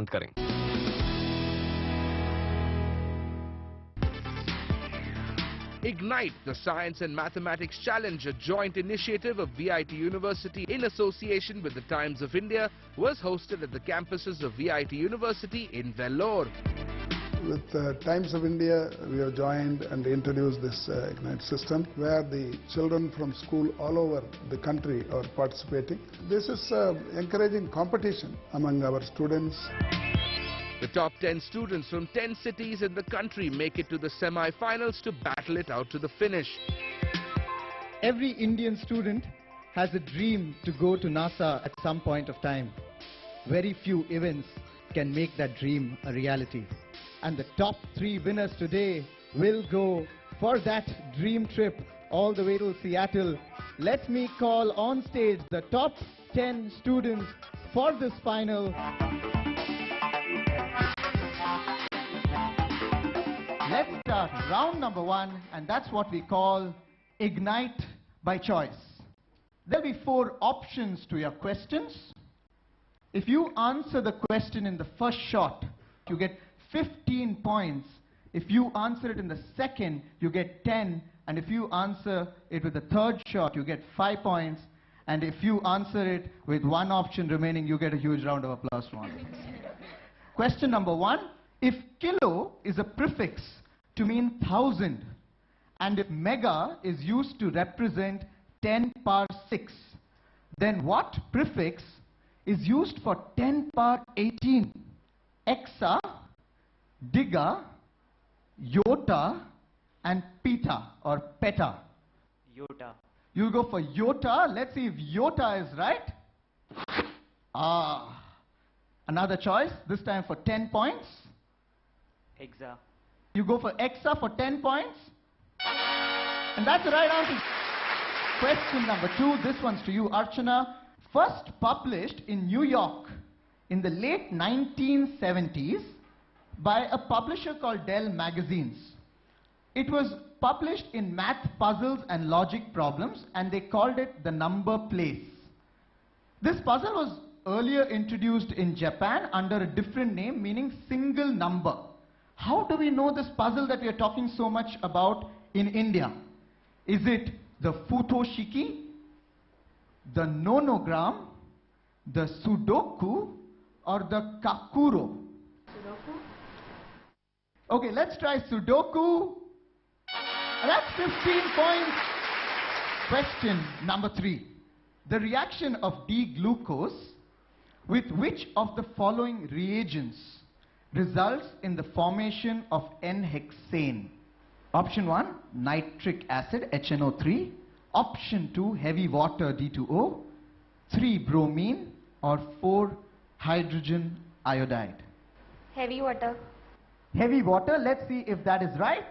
पसंद करें। Ignite, the Science and Mathematics Challenge, a joint initiative of VIT University in association with the Times of India, was hosted at the campuses of VIT University in Vellore. With Times of India, we have joined and introduced this Ignite system where the children from school all over the country are participating. This is encouraging competition among our students. The top 10 students from 10 cities in the country make it to the semi-finals to battle it out to the finish. Every Indian student has a dream to go to NASA at some point of time. Very few events can make that dream a reality. And the top 3 winners today will go for that dream trip all the way to Seattle. Let me call on stage the top 10 students for this final. Let's start round number 1, and that's what we call Ignite by choice. There'll be 4 options to your questions. If you answer the question in the first shot, you get 15 points. If you answer it in the second, you get 10. And if you answer it with the third shot, you get 5 points. And if you answer it with 1 option remaining, you get a huge round of applause from us. Question number 1. If kilo is a prefix to mean 1000, and if mega is used to represent 10 power 6, then what prefix is used for 10 power 18? Exa, Diga, Yota, and Peta or Peta. Yota. You'll go for Yota. Let's see if Yota is right. Another choice, this time for 10 points. Exa. You go for Exa for 10 points. And that's the right answer. Question number 2, this one's to you, Archana. First published in New York in the late 1970s by a publisher called Dell Magazines. It was published in math puzzles and logic problems, and they called it the number place. This puzzle was earlier introduced in Japan under a different name, meaning single number. How do we know this puzzle that we are talking so much about in India? Is it the Futoshiki, the nonogram, the Sudoku, or the Kakuro? Sudoku? Okay, let's try Sudoku. That's 15 points. Question number 3. The reaction of D-glucose with which of the following reagents results in the formation of N-hexane? Option 1, nitric acid, HNO3. Option 2, heavy water, D2O. 3, bromine. Or 4, hydrogen iodide. Heavy water. Heavy water, let's see if that is right.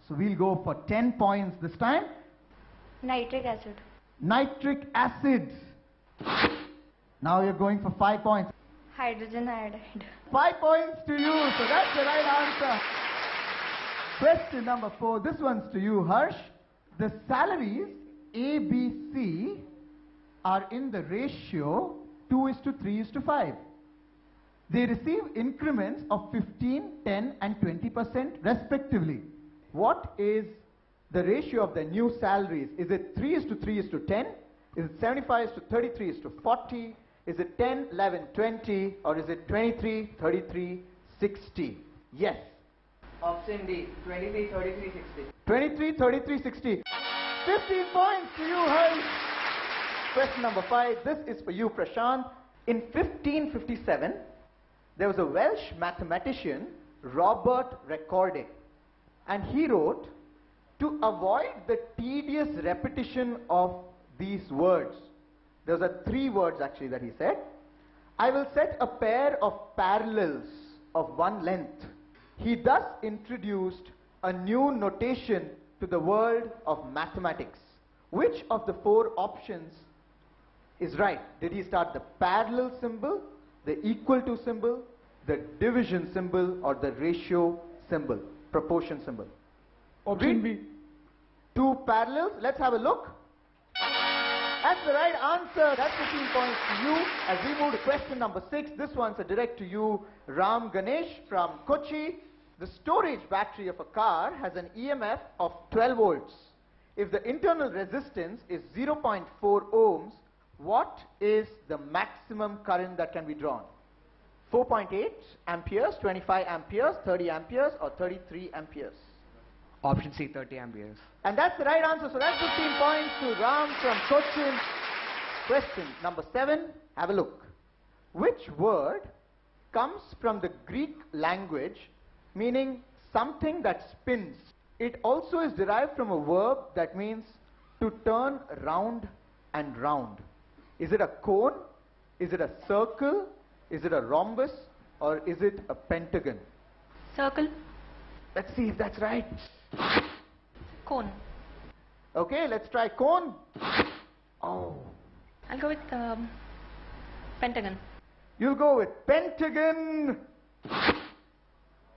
So we'll go for 10 points this time. Nitric acid. Nitric acid. Now you're going for 5 points. Hydrogen iodide. 5 points to you, so that's the right answer. Question number 4, this one's to you, Harsh. The salaries A, B, C are in the ratio 2:3:5. They receive increments of 15, 10 and 20% respectively. What is the ratio of the new salaries? Is it 3:3:10? Is it 75:33:40? Is it 10, 11, 20? Or is it 23, 33, 60? Yes. Option D, 23, 33, 60. 23, 33, 60. 15 points to you, Harsh. Question number 5. This is for you, Prashant. In 1557, there was a Welsh mathematician, Robert Recorde, and he wrote, to avoid the tedious repetition of these words. Those are 3 words actually that he said. I will set a pair of parallels of one length. He thus introduced a new notation to the world of mathematics. Which of the 4 options is right? Did he start the parallel symbol, the equal to symbol, the division symbol, or the ratio symbol, proportion symbol? Option B. 2 parallels. Let's have a look. That's the right answer. That's 15 points to you. As we move to question number 6, this one's a direct to you, Ram Ganesh from Kochi. The storage battery of a car has an EMF of 12 volts. If the internal resistance is 0.4 ohms, what is the maximum current that can be drawn? 4.8 amperes, 25 amperes, 30 amperes, or 33 amperes? Option C, 30 amperes. And that's the right answer. So that's 15 points to Ram from Cochin. Question number 7. Have a look. Which word comes from the Greek language meaning something that spins? It also is derived from a verb that means to turn round and round. Is it a cone? Is it a circle? Is it a rhombus? Or is it a pentagon? Circle. Let's see if that's right. Cone. Okay, let's try cone. Oh. I'll go with pentagon. You'll go with pentagon.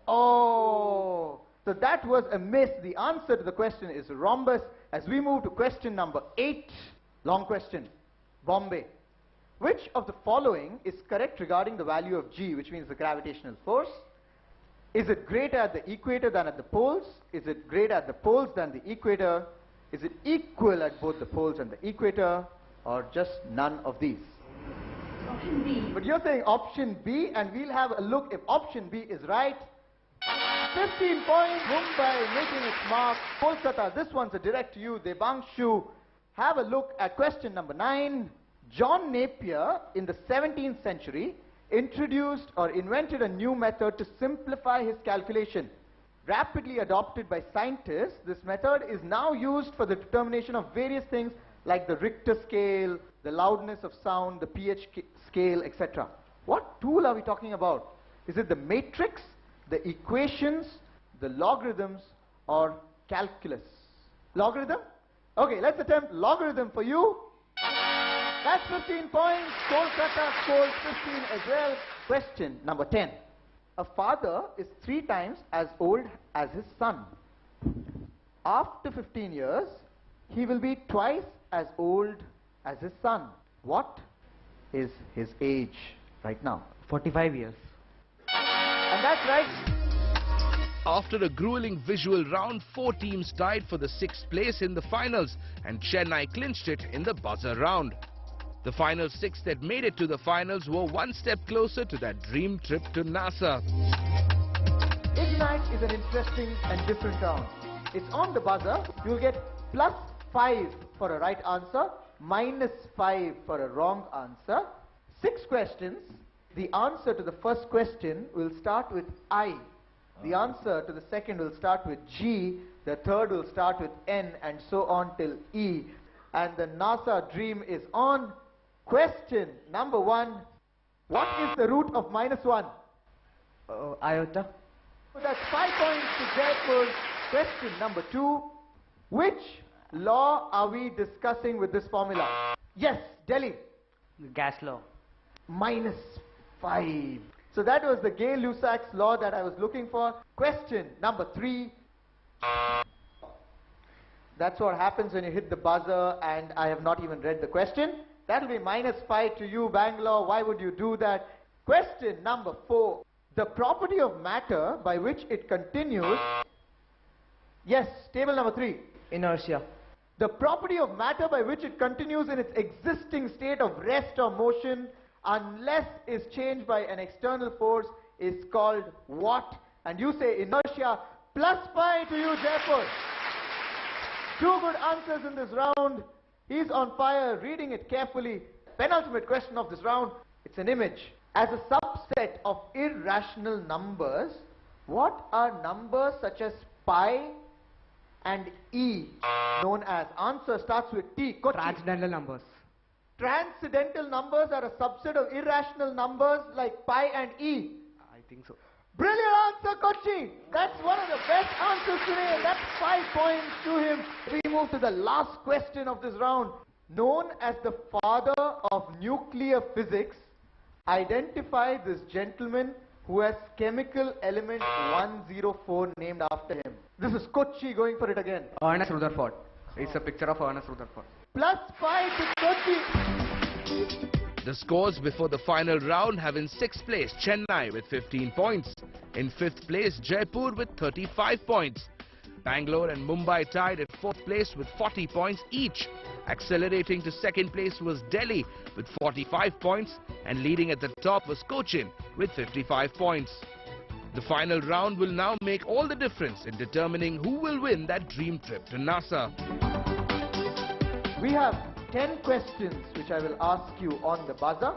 Oh. So that was a miss. The answer to the question is rhombus. As we move to question number 8. Long question. Bombay. Which of the following is correct regarding the value of G, which means the gravitational force? Is it greater at the equator than at the poles? Is it greater at the poles than the equator? Is it equal at both the poles and the equator? Or just none of these? Option B. But you're saying option B, and we'll have a look if option B is right. 15 points, Mumbai making its mark. Kolkata, this one's a direct to you, Debangshu. Have a look at question number 9. John Napier, in the 17th century, introduced or invented a new method to simplify his calculation. Rapidly adopted by scientists, this method is now used for the determination of various things like the Richter scale, the loudness of sound, the pH scale, etc. What tool are we talking about? Is it the matrix, the equations, the logarithms, or calculus? Logarithm? Okay, let's attempt logarithm for you. That's 15 points. Kolkata scores 15 as well. Question number 10. A father is 3 times as old as his son. After 15 years, he will be twice as old as his son. What is his age right now? 45 years. And that's right. After a grueling visual round, 4 teams tied for the 6th place in the finals, and Chennai clinched it in the buzzer round. The final 6 that made it to the finals were one step closer to that dream trip to NASA. Ignite is an interesting and different round. It's on the buzzer. You'll get +5 for a right answer, -5 for a wrong answer. 6 questions. The answer to the first question will start with I. The answer to the second will start with G. The third will start with N, and so on till E. And the NASA dream is on. Question number 1. What is the root of -1? Iota. So that's 5 points to Jaipur. Question number 2. Which law are we discussing with this formula? Yes, Delhi. Gas law. -5. So that was the Gay-Lussac's law that I was looking for. Question number 3. That's what happens when you hit the buzzer and I have not even read the question. That'll be -5 to you, Bangalore. Why would you do that? Question number 4. The property of matter by which it continues. Yes, table number 3. Inertia. The property of matter by which it continues in its existing state of rest or motion unless is changed by an external force is called what? And you say inertia. +5 to you, Jaipur. 2 good answers in this round. He's on fire, reading it carefully. Penultimate question of this round. It's an image. As a subset of irrational numbers, what are numbers such as pi and e known as? Answer starts with T. Kochi. Transcendental numbers. Transcendental numbers are a subset of irrational numbers like pi and e. I think so. Brilliant answer, Kochi. That's one of the best answers today, and that's 5 points to him. We move to the last question of this round. Known as the father of nuclear physics, identify this gentleman who has chemical element 104 named after him. This is Kochi going for it again. Ernest Rutherford. It's a picture of Ernest Rutherford. +5 to Kochi. The scores before the final round have in 6th place Chennai with 15 points. In 5th place Jaipur with 35 points. Bangalore and Mumbai tied at 4th place with 40 points each. Accelerating to 2nd place was Delhi with 45 points and leading at the top was Cochin with 55 points. The final round will now make all the difference in determining who will win that dream trip to NASA. We have 10 questions which I will ask you on the buzzer.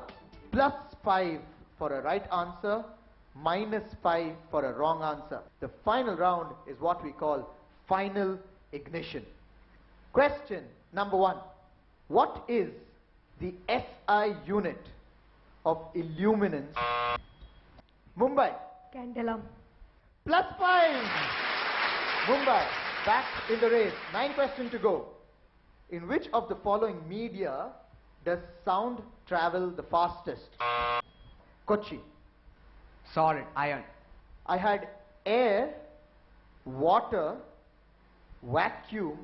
+5 for a right answer, -5 for a wrong answer. The final round is what we call final ignition. Question number 1. What is the SI unit of illuminance? Mumbai. Candela. +5. Mumbai back in the race. 9 questions to go. In which of the following media does sound travel the fastest? Kochi. Solid, iron. I had air, water, vacuum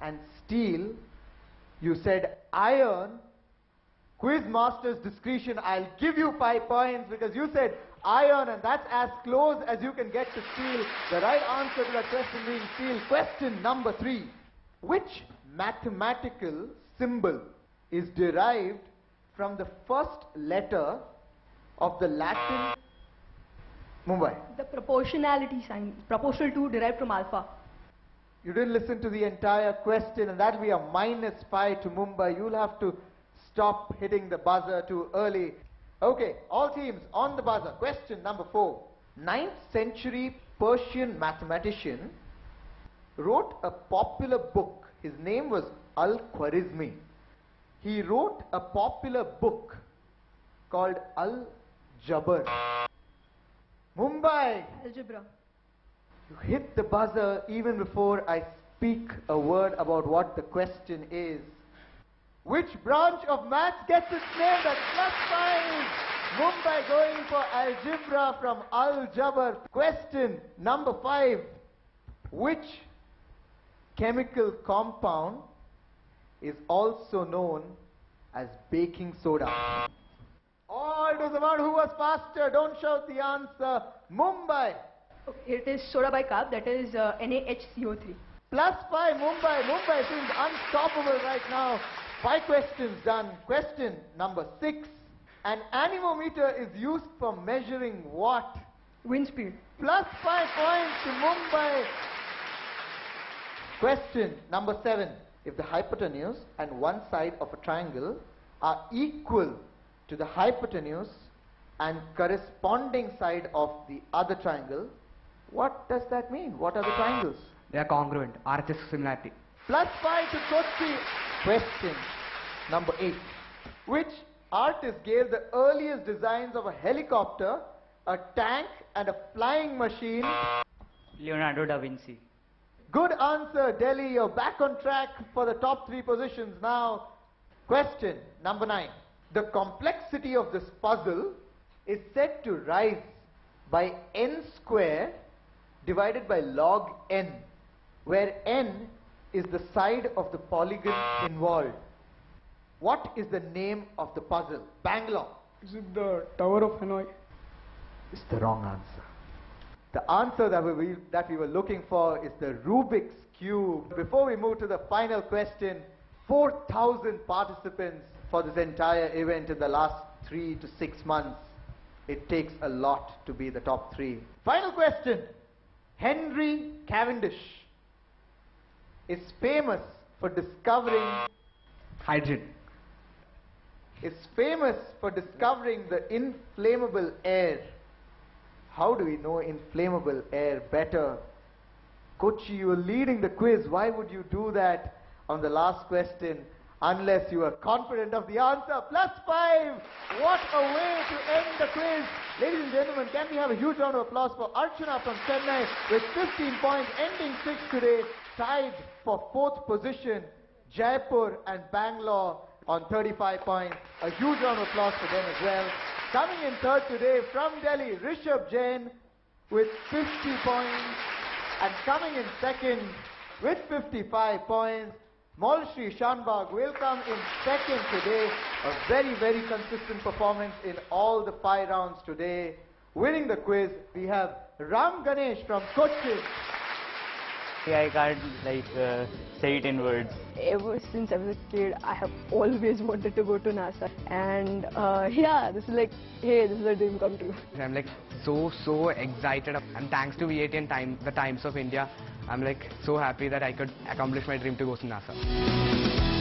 and steel. You said iron. Quiz master's discretion, I'll give you 5 points because you said iron and that's as close as you can get to steel. The right answer to that question being steel. Question number 3. Which mathematical symbol is derived from the first letter of the Latin? Mumbai. The proportionality sign, proportional to derived from alpha. You didn't listen to the entire question and that will be a -5 to Mumbai. You'll have to stop hitting the buzzer too early. Okay, all teams on the buzzer. Question number 4. 9th century Persian mathematician wrote a popular book. His name was Al-Khwarizmi. He wrote a popular book called Al-Jabr. Mumbai. Algebra. You hit the buzzer even before I speak a word about what the question is. Which branch of maths gets its name? That's +5. Mumbai going for algebra from Al-Jabr. Question number 5. Which chemical compound is also known as baking soda? Oh, it was about who was faster. Don't shout the answer. Mumbai. It is soda bicarb, that is NaHCO3. +5 Mumbai. Mumbai seems unstoppable right now. 5 questions done. Question number 6. An anemometer is used for measuring what? Wind speed. +5 points to Mumbai. Question number 7. If the hypotenuse and one side of a triangle are equal to the hypotenuse and corresponding side of the other triangle, what does that mean? What are the triangles? They are congruent, RHS similarity. +5 to Kochi. Question number 8. Which artist gave the earliest designs of a helicopter, a tank and a flying machine? Leonardo da Vinci. Good answer, Delhi. You're back on track for the top 3 positions now. Question number 9. The complexity of this puzzle is said to rise by n square divided by log n, where n is the side of the polygon involved. What is the name of the puzzle? Bangalore. Is it the Tower of Hanoi? It's the wrong answer. The answer that we were looking for is the Rubik's Cube. Before we move to the final question, 4,000 participants for this entire event in the last 3 to 6 months. It takes a lot to be the top 3. Final question. Henry Cavendish is famous for discovering Hydrogen. the inflammable air. How do we know inflammable air better? Kochi, you are leading the quiz. Why would you do that on the last question unless you are confident of the answer? +5. What a way to end the quiz. Ladies and gentlemen, can we have a huge round of applause for Archana from Chennai with 15 points, ending 6th today, tied for 4th position, Jaipur and Bangalore on 35 points. A huge round of applause for them as well. Coming in 3rd today from Delhi, Rishabh Jain with 50 points. And coming in 2nd with 55 points, Molshri Shanbag will come in second today. A very, very consistent performance in all the 5 rounds today. Winning the quiz, we have Ram Ganesh from Cochin. I can't say it in words. Ever since I was a kid, I have always wanted to go to NASA. And yeah, this is like, hey, this is a dream come true. I'm like so excited, and thanks to V8 and the Times of India, I'm like so happy that I could accomplish my dream to go to NASA.